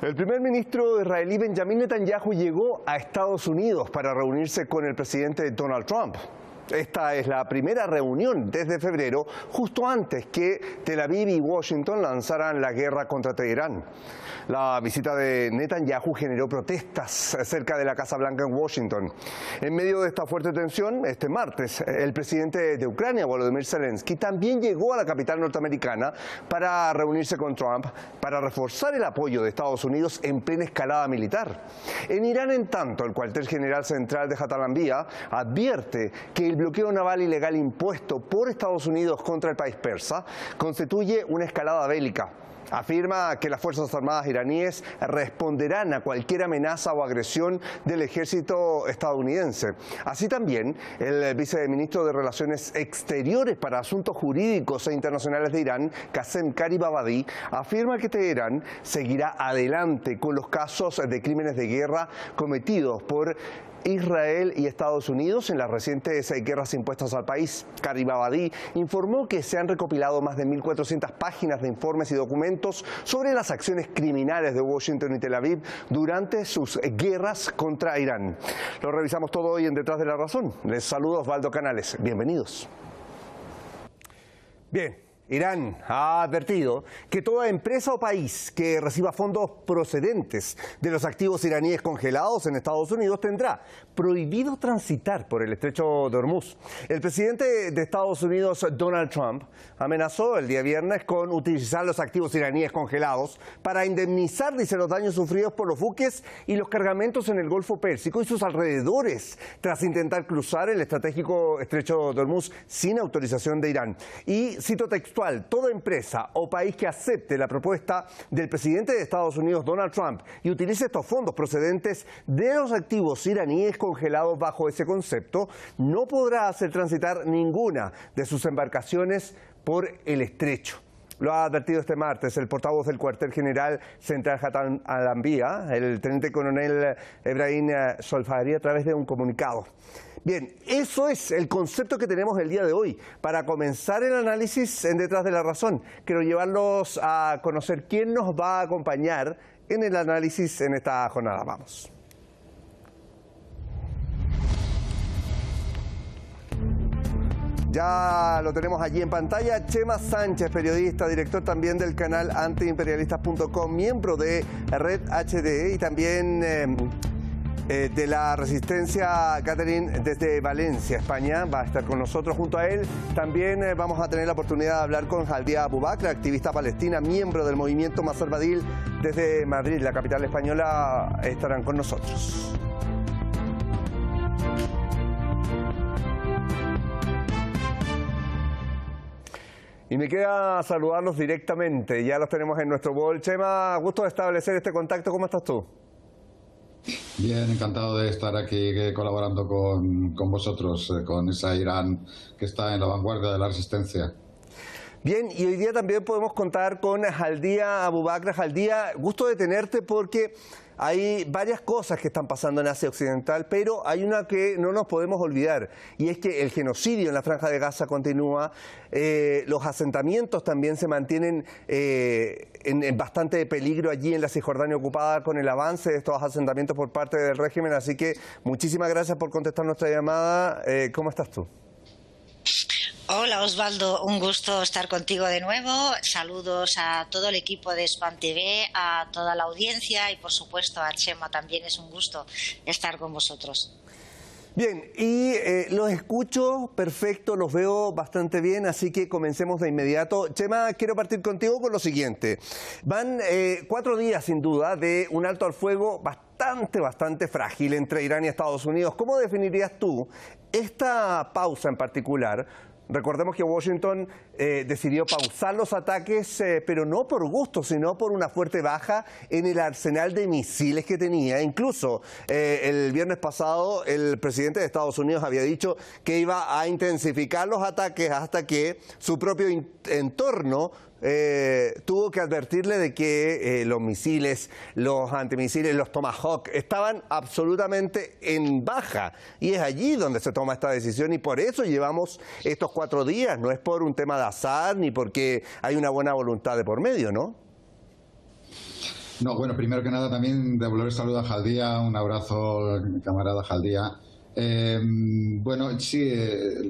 El primer ministro israelí Benjamin Netanyahu llegó a Estados Unidos para reunirse con el presidente Donald Trump. Esta es la primera reunión desde febrero, justo antes que Tel Aviv y Washington lanzaran la guerra contra Teherán. La visita de Netanyahu generó protestas cerca de la Casa Blanca en Washington. En medio de esta fuerte tensión, este martes, el presidente de Ucrania, Volodymyr Zelensky, también llegó a la capital norteamericana para reunirse con Trump para reforzar el apoyo de Estados Unidos en plena escalada militar. En Irán, en tanto, el cuartel general central de Jatalambía advierte que el bloqueo naval ilegal impuesto por Estados Unidos contra el país persa constituye una escalada bélica. Afirma que las Fuerzas Armadas iraníes responderán a cualquier amenaza o agresión del ejército estadounidense. Así también, el viceministro de Relaciones Exteriores para Asuntos Jurídicos e Internacionales de Irán, Qasem Gharibabadi, afirma que Teherán seguirá adelante con los casos de crímenes de guerra cometidos por Israel y Estados Unidos en las recientes guerras impuestas al país. Gharibabadi informó que se han recopilado más de 1.400 páginas de informes y documentos sobre las acciones criminales de Washington y Tel Aviv durante sus guerras contra Irán. Lo revisamos todo hoy en Detrás de la Razón. Les saludo Osvaldo Canales. Bienvenidos. Bien. Irán ha advertido que toda empresa o país que reciba fondos procedentes de los activos iraníes congelados en Estados Unidos tendrá prohibido transitar por el estrecho de Hormuz. El presidente de Estados Unidos, Donald Trump, amenazó el día viernes con utilizar los activos iraníes congelados para indemnizar, dice, los daños sufridos por los buques y los cargamentos en el Golfo Pérsico y sus alrededores, tras intentar cruzar el estratégico estrecho de Hormuz sin autorización de Irán. Y cito textual: toda empresa o país que acepte la propuesta del presidente de Estados Unidos, Donald Trump, y utilice estos fondos procedentes de los activos iraníes congelados bajo ese concepto, no podrá hacer transitar ninguna de sus embarcaciones por el estrecho. Lo ha advertido este martes el portavoz del cuartel general central Jatalambía, el teniente coronel Ebrahim Solfari, a través de un comunicado. Bien, eso es el concepto que tenemos el día de hoy. Para comenzar el análisis en Detrás de la Razón, quiero llevarlos a conocer quién nos va a acompañar en el análisis en esta jornada. Vamos. Ya lo tenemos allí en pantalla, Chema Sánchez, periodista, director también del canal antiimperialistas.com, miembro de Red HD y también de la Resistencia, Catherine, desde Valencia, España, va a estar con nosotros. Junto a él también vamos a tener la oportunidad de hablar con Haldia Abu Bakr, activista palestina, miembro del movimiento Masr Badil desde Madrid, la capital española. Estarán con nosotros. Y me queda saludarlos directamente, ya los tenemos en nuestro wall. Chema, gusto de establecer este contacto, ¿cómo estás tú? Bien, encantado de estar aquí colaborando con vosotros, con esa Irán que está en la vanguardia de la resistencia. Bien, y hoy día también podemos contar con Haldia Abu Bakr. Haldia, gusto de tenerte porque hay varias cosas que están pasando en Asia Occidental, pero hay una que no nos podemos olvidar, y es que el genocidio en la Franja de Gaza continúa, los asentamientos también se mantienen en bastante peligro allí en la Cisjordania ocupada con el avance de estos asentamientos por parte del régimen, así que muchísimas gracias por contestar nuestra llamada. ¿Cómo estás tú? Hola Osvaldo, un gusto estar contigo de nuevo. Saludos a todo el equipo de Spam TV, a toda la audiencia y por supuesto a Chema, también es un gusto estar con vosotros. Bien, y los escucho perfecto, los veo bastante bien, así que comencemos de inmediato. Chema, quiero partir contigo con lo siguiente. Van 4 días sin duda de un alto al fuego bastante frágil entre Irán y Estados Unidos. ¿Cómo definirías tú esta pausa en particular? Recordemos que Washington decidió pausar los ataques, pero no por gusto, sino por una fuerte baja en el arsenal de misiles que tenía. Incluso el viernes pasado el presidente de Estados Unidos había dicho que iba a intensificar los ataques hasta que su propio entorno tuvo que advertirle de que los misiles, los antimisiles, los Tomahawk estaban absolutamente en baja. Y es allí donde se toma esta decisión y por eso llevamos estos 4 días. No es por un tema de azar ni porque hay una buena voluntad de por medio, ¿no? No, bueno, primero que nada también devolver el saludo a Jaldía, un abrazo, camarada Jaldía. Bueno, sí,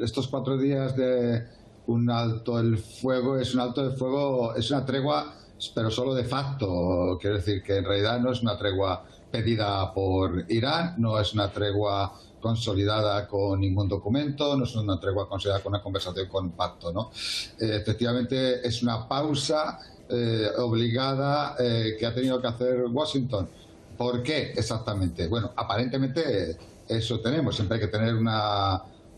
estos 4 días de un alto el fuego es un alto el fuego, es una tregua, pero solo de facto. Quiero decir que en realidad no es una tregua pedida por Irán, no es una tregua consolidada con ningún documento, no es una tregua consolidada con una conversación, con un pacto, ¿no? Efectivamente es una pausa obligada que ha tenido que hacer Washington. ¿Por qué exactamente? Bueno, aparentemente eso tenemos. Siempre hay que tener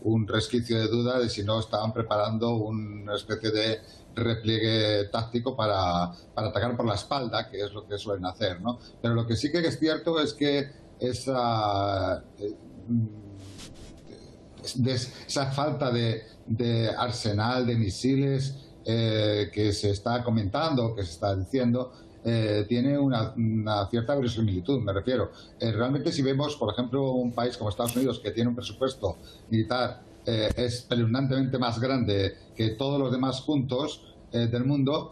un resquicio de duda de si no estaban preparando una especie de repliegue táctico para atacar por la espalda, que es lo que suelen hacer, ¿no? Pero lo que sí que es cierto es que esa falta de arsenal de misiles que se está comentando, que se está diciendo, tiene una cierta verosimilitud, me refiero. Realmente si vemos, por ejemplo, un país como Estados Unidos, que tiene un presupuesto militar espeluznantemente más grande que todos los demás juntos del mundo,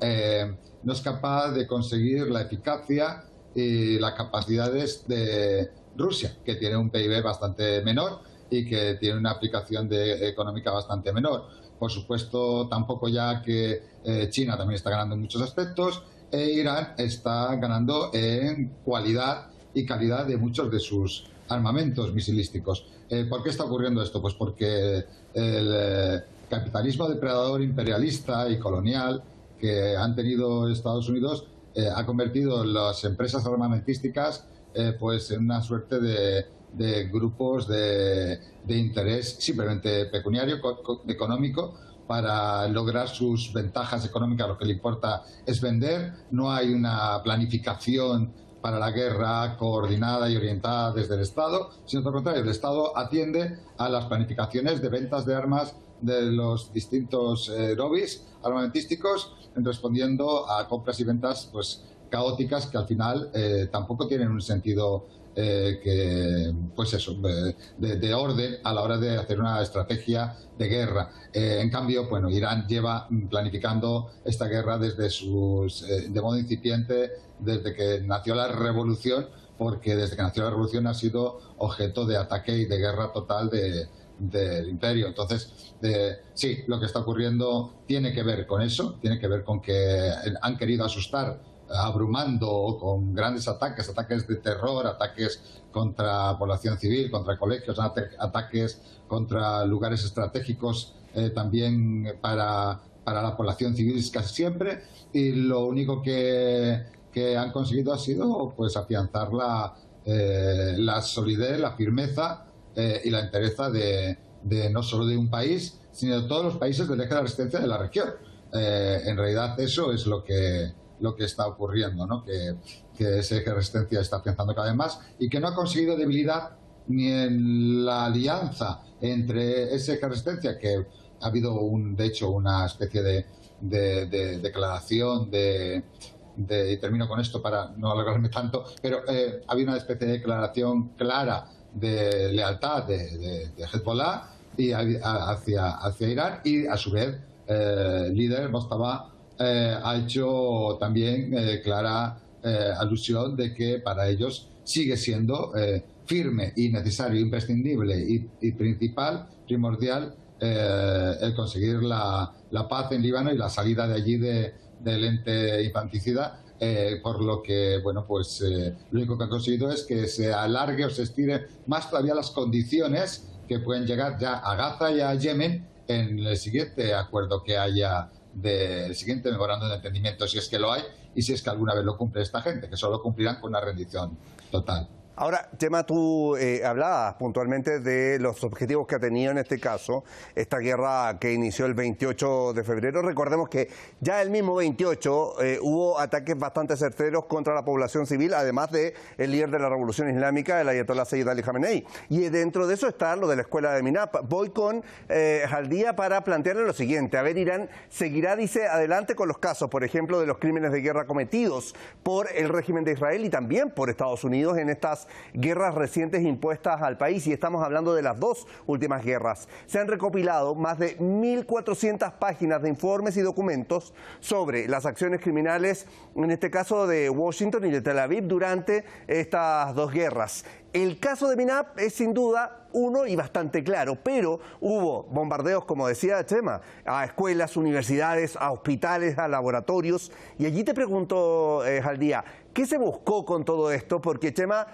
no es capaz de conseguir la eficacia y las capacidades de Rusia, que tiene un PIB bastante menor y que tiene una aplicación económica bastante menor. Por supuesto, tampoco ya que China también está ganando en muchos aspectos, Irán está ganando en cualidad y calidad de muchos de sus armamentos misilísticos. ¿Por qué está ocurriendo esto? Pues porque el capitalismo depredador imperialista y colonial que han tenido Estados Unidos ha convertido las empresas armamentísticas pues en una suerte de grupos de interés simplemente pecuniario, económico, para lograr sus ventajas económicas. Lo que le importa es vender. No hay una planificación para la guerra coordinada y orientada desde el Estado, sino todo lo contrario, el Estado atiende a las planificaciones de ventas de armas de los distintos lobbies armamentísticos, respondiendo a compras y ventas pues caóticas que al final tampoco tienen un sentido pues eso, de orden a la hora de hacer una estrategia de guerra. En cambio, bueno, Irán lleva planificando esta guerra desde de modo incipiente, desde que nació la revolución, porque desde que nació la revolución ha sido objeto de ataque y de guerra total del imperio. Entonces, sí, lo que está ocurriendo tiene que ver con eso, tiene que ver con que han querido asustar, abrumando con grandes ataques de terror, ataques contra población civil, contra colegios, ataques contra lugares estratégicos también para la población civil casi siempre, y lo único que han conseguido ha sido pues afianzar la solidez, la firmeza y la entereza de no solo de un país, sino de todos los países del eje de la resistencia de la región. En realidad eso es lo que está ocurriendo, ¿no? Que ese eje de resistencia está afianzando cada vez más y que no ha conseguido debilidad ni en la alianza entre ese eje de resistencia, que ha habido de hecho una especie de declaración y termino con esto para no alargarme tanto, pero ha habido una especie de declaración clara de lealtad de Hezbollah y hacia Irán, y a su vez el líder Mostabá ha hecho también clara alusión de que para ellos sigue siendo firme y necesario, imprescindible y primordial el conseguir la paz en Líbano y la salida de allí del ente infanticida, por lo que, bueno, pues lo único que ha conseguido es que se alargue o se estire más todavía las condiciones que pueden llegar ya a Gaza y a Yemen en el siguiente acuerdo que haya, del siguiente memorando de entendimiento, si es que lo hay y si es que alguna vez lo cumple esta gente, que solo cumplirán con una rendición total. Ahora, Chema, tú hablabas puntualmente de los objetivos que ha tenido en este caso esta guerra que inició el 28 de febrero. Recordemos que ya el mismo 28 hubo ataques bastante certeros contra la población civil, además del líder de la revolución islámica, el ayatolá Sayyid Ali Khamenei. Y dentro de eso está lo de la escuela de Minap. Voy con Jaldía para plantearle lo siguiente. A ver, Irán seguirá, dice, adelante con los casos, por ejemplo, de los crímenes de guerra cometidos por el régimen de Israel y también por Estados Unidos en estas las guerras recientes impuestas al país, y estamos hablando de las dos últimas guerras. Se han recopilado más de 1.400 páginas de informes y documentos sobre las acciones criminales, en este caso de Washington y de Tel Aviv, durante estas dos guerras. El caso de Minab es sin duda uno y bastante claro, pero hubo bombardeos, como decía Chema, a escuelas, universidades, a hospitales, a laboratorios. Y allí te pregunto, Jaldía, ¿qué se buscó con todo esto? Porque Chema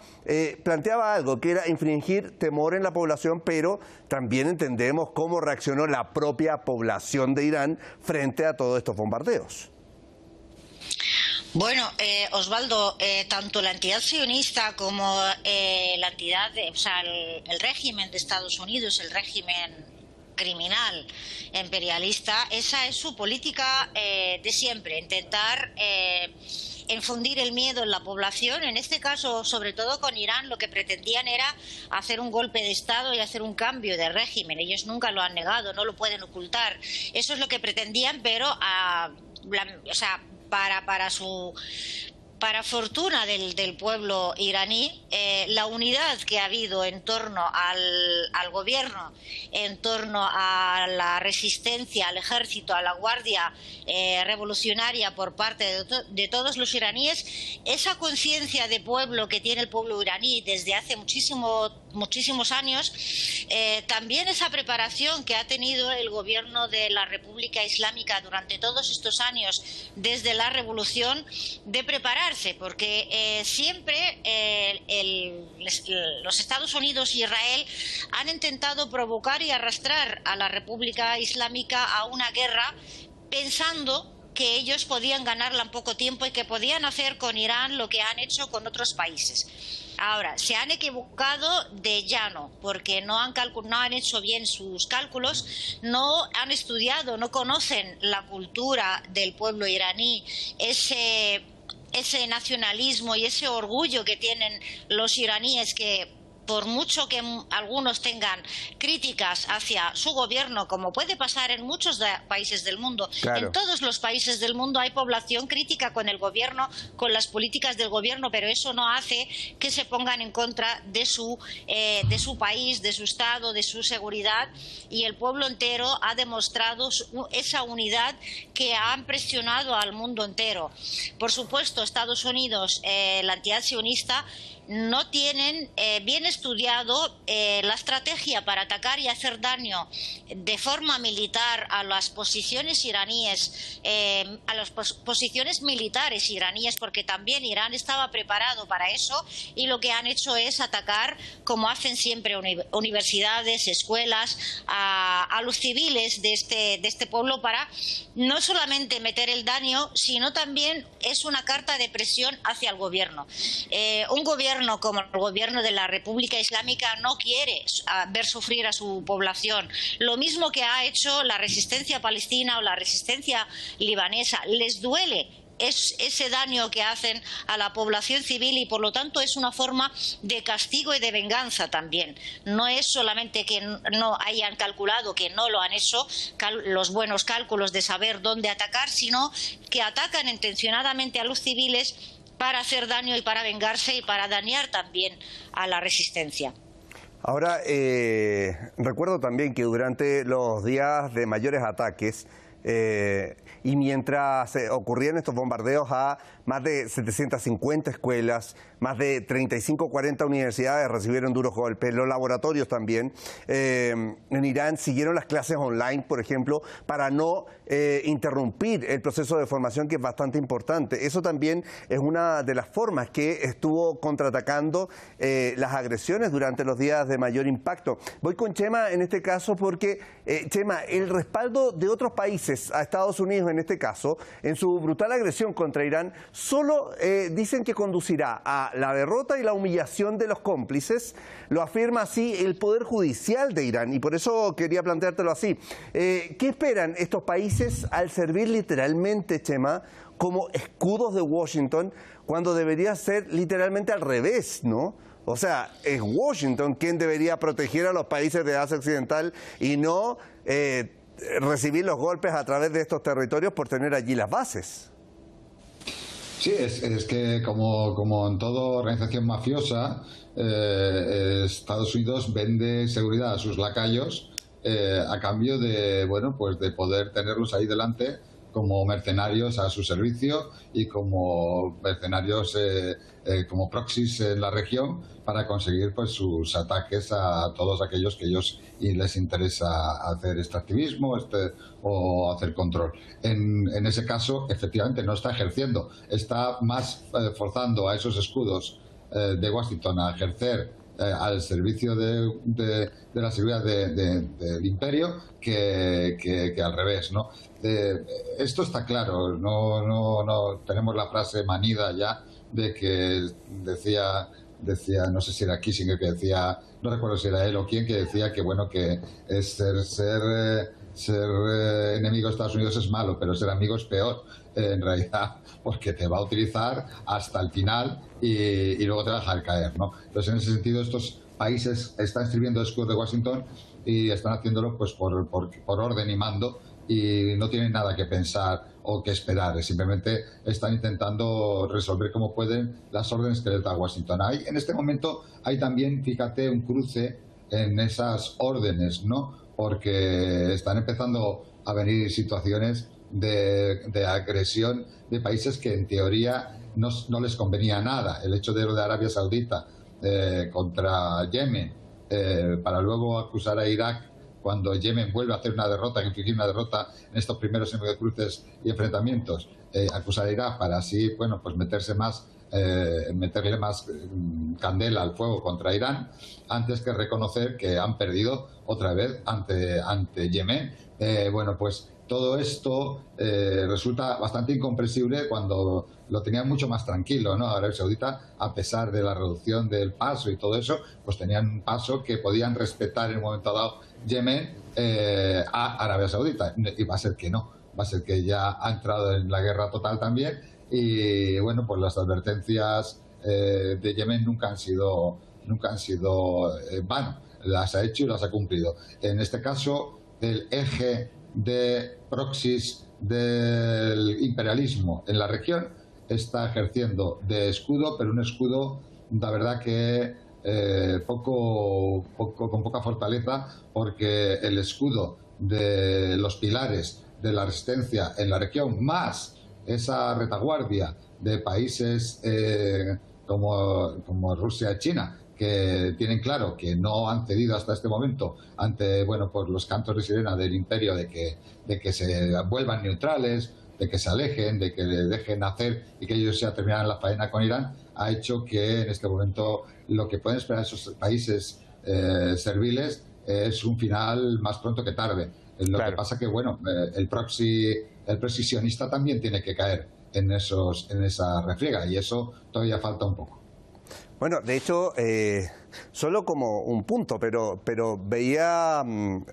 planteaba algo, que era infringir temor en la población, pero también entendemos cómo reaccionó la propia población de Irán frente a todos estos bombardeos. Bueno, Osvaldo, tanto la entidad sionista como la entidad, el régimen de Estados Unidos, el régimen criminal imperialista, esa es su política de siempre, intentar infundir el miedo en la población. En este caso, sobre todo con Irán, lo que pretendían era hacer un golpe de Estado y hacer un cambio de régimen. Ellos nunca lo han negado, no lo pueden ocultar. Eso es lo que pretendían, pero para fortuna del pueblo iraní, la unidad que ha habido en torno al gobierno, en torno a la resistencia, al ejército, a la guardia revolucionaria por parte de todos los iraníes, esa conciencia de pueblo que tiene el pueblo iraní desde hace muchísimos años, también esa preparación que ha tenido el gobierno de la República Islámica durante todos estos años, desde la revolución, de prepararse, porque siempre los Estados Unidos y Israel han intentado provocar y arrastrar a la República Islámica a una guerra, pensando que ellos podían ganarla en poco tiempo y que podían hacer con Irán lo que han hecho con otros países. Ahora, se han equivocado de llano, porque no han hecho bien sus cálculos, no han estudiado, no conocen la cultura del pueblo iraní, ese nacionalismo y ese orgullo que tienen los iraníes, que por mucho que algunos tengan críticas hacia su gobierno, como puede pasar en muchos países del mundo, claro, en todos los países del mundo hay población crítica con el gobierno, con las políticas del gobierno, pero eso no hace que se pongan en contra de su país, de su Estado, de su seguridad, y el pueblo entero ha demostrado esa unidad que han presionado al mundo entero. Por supuesto, Estados Unidos, la entidad sionista, no tienen bien estudiado la estrategia para atacar y hacer daño de forma militar a las posiciones iraníes, a las posiciones militares iraníes, porque también Irán estaba preparado para eso, y lo que han hecho es atacar, como hacen siempre, universidades, escuelas, a los civiles de este pueblo, para no solamente meter el daño, sino también es una carta de presión hacia el gobierno. Un gobierno como el gobierno de la República Islámica no quiere ver sufrir a su población. Lo mismo que ha hecho la resistencia palestina o la resistencia libanesa. Les duele ese daño que hacen a la población civil, y por lo tanto es una forma de castigo y de venganza también. No es solamente que no hayan calculado, que no lo han hecho, los buenos cálculos de saber dónde atacar, sino que atacan intencionadamente a los civiles para hacer daño y para vengarse y para dañar también a la resistencia. Ahora, recuerdo también que durante los días de mayores ataques y mientras ocurrían estos bombardeos a más de 750 escuelas, más de 35 o 40 universidades recibieron duros golpes, los laboratorios también. En Irán siguieron las clases online, por ejemplo, para no interrumpir el proceso de formación, que es bastante importante. Eso también es una de las formas que estuvo contraatacando las agresiones durante los días de mayor impacto. Voy con Chema en este caso porque, Chema, el respaldo de otros países a Estados Unidos en este caso, en su brutal agresión contra Irán, solo dicen que conducirá a la derrota y la humillación de los cómplices. Lo afirma así el Poder Judicial de Irán, y por eso quería planteártelo así. ¿Qué esperan estos países al servir literalmente, Chema, como escudos de Washington, cuando debería ser literalmente al revés, ¿no? O sea, es Washington quien debería proteger a los países de Asia Occidental y no recibir los golpes a través de estos territorios por tener allí las bases. Sí, es que como en toda organización mafiosa, Estados Unidos vende seguridad a sus lacayos a cambio de, bueno, pues de poder tenerlos ahí delante como mercenarios a su servicio y como mercenarios, como proxies en la región para conseguir pues sus ataques a todos aquellos que ellos y les interesa hacer extractivismo o hacer control. En ese caso, efectivamente, no está ejerciendo, está más forzando a esos escudos de Washington a ejercer al servicio de la seguridad del imperio que al revés, ¿no? Esto está claro, no tenemos la frase manida ya de que decía, no sé si era Kissinger que decía, no recuerdo si era él o quién, que decía que bueno, que ser enemigo de Estados Unidos es malo, pero ser amigo es peor, en realidad, porque te va a utilizar hasta el final y luego te va a dejar caer, ¿no? Entonces, en ese sentido, estos países están escribiendo el escudo de Washington y están haciéndolo pues por orden y mando, y no tienen nada que pensar o que esperar, simplemente están intentando resolver como pueden las órdenes que les da Washington. En este momento hay también, fíjate, un cruce en esas órdenes, ¿no? Porque están empezando a venir situaciones de agresión de países que en teoría no les convenía nada. El hecho de lo de Arabia Saudita contra Yemen, para luego acusar a Irak cuando Yemen vuelve a hacer una derrota, infligir una derrota en estos primeros cruces y enfrentamientos, acusar a Irak para así, bueno, pues meterle más candela al fuego contra Irán, antes que reconocer que han perdido otra vez ante Yemen. Bueno, pues todo esto resulta bastante incomprensible cuando lo tenían mucho más tranquilo, ¿no? Arabia Saudita, a pesar de la reducción del paso y todo eso, pues tenían un paso que podían respetar en un momento dado Yemen a Arabia Saudita. Y va a ser que no, va a ser que ya ha entrado en la guerra total también. Y bueno, pues las advertencias de Yemen nunca han sido vano, las ha hecho y las ha cumplido. En este caso, el eje de proxies del imperialismo en la región está ejerciendo de escudo, pero un escudo, la verdad que con poca fortaleza, porque el escudo de los pilares de la resistencia en la región, más esa retaguardia de países como Rusia y China, que tienen claro que no han cedido hasta este momento ante, bueno, pues los cantos de sirena del imperio de que se vuelvan neutrales, de que se alejen, de que le dejen hacer y que ellos ya terminaran la faena con Irán, ha hecho que en este momento lo que pueden esperar esos países serviles es un final más pronto que tarde. Lo que pasa que, bueno, el proxy sionista también tiene que caer en esa refriega, y eso todavía falta un poco. Bueno, de hecho, solo como un punto, pero veía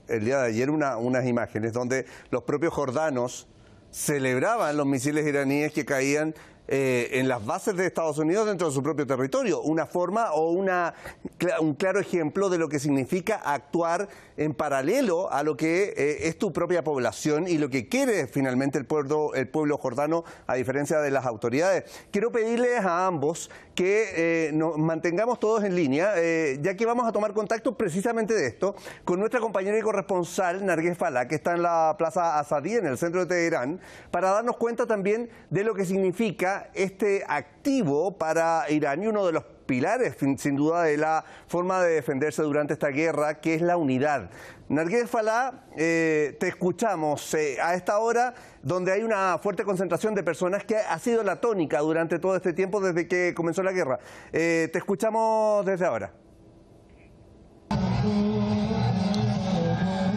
el día de ayer unas imágenes donde los propios jordanos celebraban los misiles iraníes que caían en las bases de Estados Unidos dentro de su propio territorio. Una forma o un claro ejemplo de lo que significa actuar en paralelo a lo que es tu propia población y lo que quiere finalmente el pueblo jordano, a diferencia de las autoridades. Quiero pedirles a ambos que nos mantengamos todos en línea, ya que vamos a tomar contacto precisamente de esto con nuestra compañera y corresponsal Narguez Falá, que está en la Plaza Asadí, en el centro de Teherán, para darnos cuenta también de lo que significa este activo para Irán y uno de los pilares, sin duda, de la forma de defenderse durante esta guerra, que es la unidad. Narguez Falá, te escuchamos a esta hora, donde hay una fuerte concentración de personas, que ha sido la tónica durante todo este tiempo, desde que comenzó la guerra. Te escuchamos desde ahora.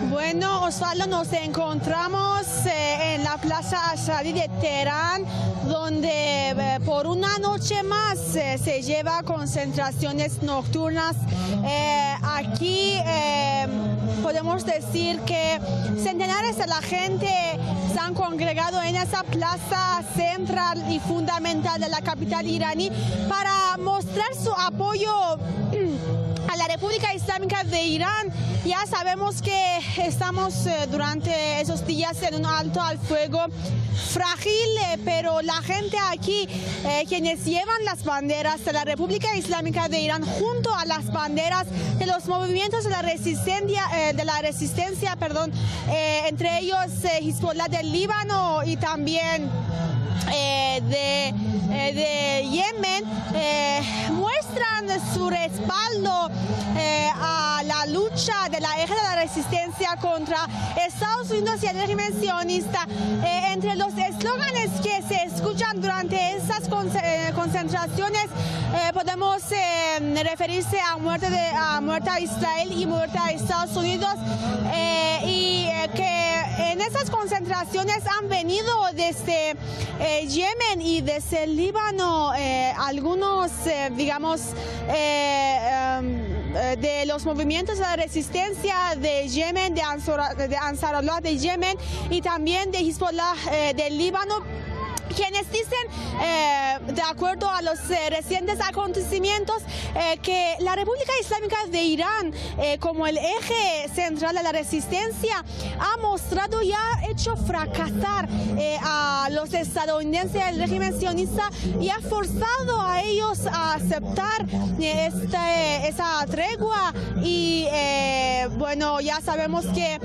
Bueno, Osvaldo, nos encontramos en la Plaza Asadí de Teherán, donde por una noche más se lleva concentraciones nocturnas. Aquí podemos decir que centenares de la gente se han congregado en esa plaza central y fundamental de la capital iraní para mostrar su apoyo a la República Islámica de Irán. Ya sabemos que estamos durante esos días en un alto al fuego frágil, pero la gente aquí, quienes llevan las banderas de la República Islámica de Irán junto a las banderas de los movimientos de la resistencia, entre ellos Hezbollah del Líbano y también de Yemen, muestran su respaldo a la lucha de la eje de la resistencia contra Estados Unidos y el régimen sionista. Entre los eslóganes que se escuchan durante estas concentraciones podemos referirse a muerte a Israel y muerte a Estados Unidos, y que en esas concentraciones han venido desde Yemen y desde el Líbano algunos, de los movimientos de la resistencia de Yemen, de Ansarallah de Yemen y también de Hezbollah del Líbano, quienes dicen, de acuerdo a los recientes acontecimientos, que la República Islámica de Irán, como el eje central de la resistencia, ha mostrado y ha hecho fracasar a los estadounidenses del régimen sionista y ha forzado a ellos a aceptar esa tregua. Y bueno, ya sabemos que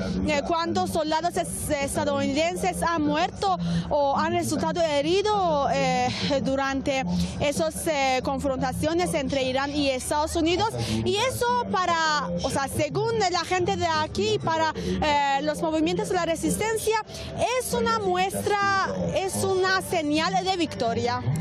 cuántos soldados estadounidenses han muerto o han resultado heridos durante esas confrontaciones entre Irán y Estados Unidos, y eso según la gente de aquí, para los movimientos de la resistencia, es una muestra, es una señal de victoria.